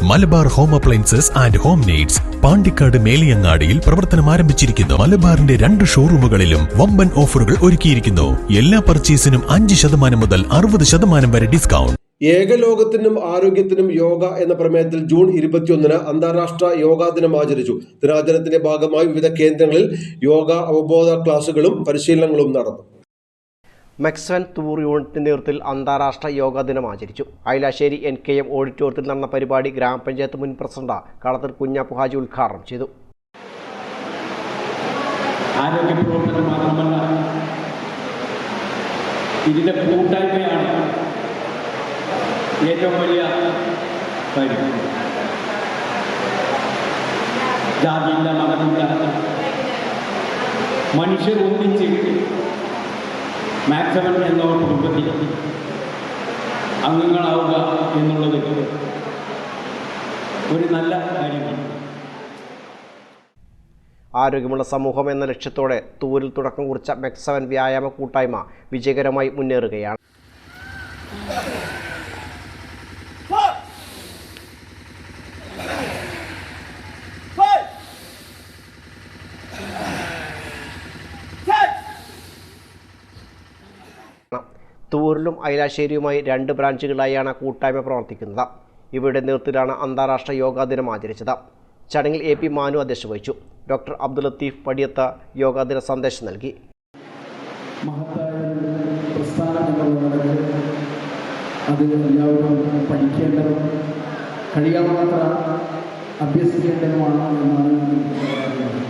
Malabar home appliances and home needs Pandikkad മേലിയങ്ങാടിയിൽ പ്രവർത്തനം ആരംഭിച്ചിരിക്കുന്നു. മലബാറിന്റെ 2 ഷോറൂമുകളിലും വമ്പൻ ഓഫറുകൾ ഒരുക്കിയിരിക്കുന്നു. എല്ലാ പർച്ചേസിനും 5% മുതൽ 60% വരെ ഡിസ്കൗണ്ട്. ഏകലോകത്തിനും ആരോഗ്യത്തിനും യോഗ എന്ന പ്രമേയത്തിൽ ജൂൺ 21 അന്താരാഷ്ട്ര യോഗാ ദിനം ആചരിച്ചു. ദിനാചരണത്തിന്റെ ഭാഗമായി വിവിധ കേന്ദ്രങ്ങളിൽ യോഗ അവബോധ ക്ലാസുകളും പരിശീലനങ്ങളും നടന്നു. മെക്സവൻ തൂർ യൂണിറ്റിന്റെ നേതൃത്വത്തിൽ അന്താരാഷ്ട്ര യോഗാ ദിനം ആചരിച്ചു. ഐലാശ്ശേരി NKM ഓഡിറ്റോറിയത്തിൽ നടന്ന പരിപാടി ഗ്രാമപഞ്ചായത്ത് മുൻ പ്രസിഡന്റ് കളത്തിൽ കുഞ്ഞാപ്പു ഹാജി ഉദ്ഘാടനം ചെയ്തു. ആരോഗ്യ പ്രവർത്തനം മാത്രമല്ല, ഇതിന്റെ കൂട്ടായ്മയാണ് ഏറ്റവും വലിയ കാര്യം. ജാതിയില്ല, മതമില്ല, മനുഷ്യർ ഒന്നിച്ച് മാക്സവൻ എന്ന കുടുംബത്തിൽ അംഗങ്ങളാവുക എന്നുള്ളത് ഒരു നല്ല കാര്യമാണ്. ആരോഗ്യമുള്ള സമൂഹം എന്ന ലക്ഷ്യത്തോടെ തൂരിൽ തുടക്കം കുറിച്ച മെക്സവൻ വ്യായാമ കൂട്ടായ്മ വിജയകരമായി മുന്നേറുകയാണ്. തൂരിലും ഐലാശ്ശേരിയുമായി 2 ബ്രാഞ്ചുകളായാണ് കൂട്ടായ്മ പ്രവർത്തിക്കുന്നത്. ഇവയുടെ നേതൃത്വത്തിലാണ് അന്താരാഷ്ട്ര യോഗാ ദിനം ആചരിച്ചത്. ചടങ്ങിൽ AP മാനു അധ്യക്ഷത വഹിച്ചു. ഡോക്ടർ അബ്ദുൽ ലത്തീഫ് പടിയത്ത് യോഗാ ദിന സന്ദേശം നൽകി. അത് എല്ലാവരും പഠിക്കേണ്ടതും കഴിയാവുന്നത്ര അഭ്യസിക്കേണ്ടതുമാണ് എന്നാണ് പറയുന്നത്.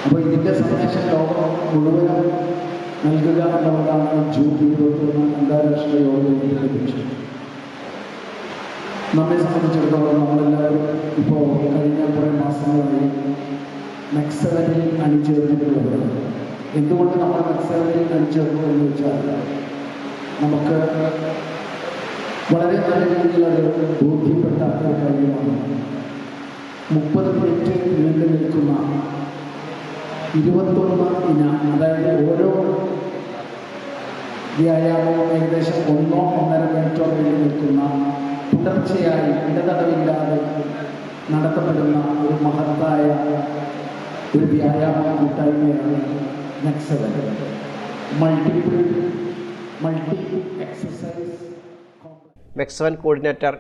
അപ്പോൾ ഇതിൻ്റെ സന്ദേശം ലോകം മുഴുവനും നൽകുക എന്നുള്ളതാണ് ജൂൺ 21 അന്താരാഷ്ട്ര യോഗ ദിനത്തിൻ്റെ ലക്ഷ്യം. നമ്മെ സംബന്ധിച്ചിടത്തോളം നമ്മളെല്ലാവരും ഇപ്പോൾ കഴിഞ്ഞ കുറേ മാസങ്ങളായി മെക്സവനിൽ അണിചേർന്നിട്ടുള്ളവരാണ്. എന്തുകൊണ്ട് നമ്മൾ മെക്സവനിൽ അണിചേർന്നു എന്ന് വെച്ചാൽ നമുക്ക് വളരെ നല്ല രീതിയിൽ അത് ബോധ്യപ്പെട്ട ഒരു കാര്യമാണ്. 30 മിനിറ്റ് നീണ്ടു നിൽക്കുന്ന 21 ഇനം, അതായത് ഓരോ വ്യായാമവും ഏകദേശം 1-1.5 മിനിറ്റോ വേണ്ടി നിൽക്കുന്ന തുടർച്ചയായി ഇടതടവില്ലാതെ നടത്തപ്പെടുന്ന ഒരു മഹത്തായ ഒരു വ്യായാമ കൂട്ടായ്മയാണ് MEC seven. Multi exercise. MEC seven coordinator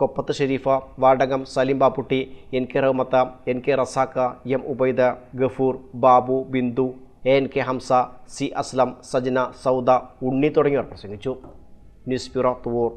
Koppath Sherifa, Vadakam Saleem Bapputty, NK Rahmath, NK Razak, M Ubaida, Gafoor, Babu, Bindu, ANK Hamsa, C Aslam, Sajana, Sauda, Unni തുടങ്ങിയവർ പ്രസംഗിച്ചു. ന്യൂസ് ബ്യൂറോ തൂർ.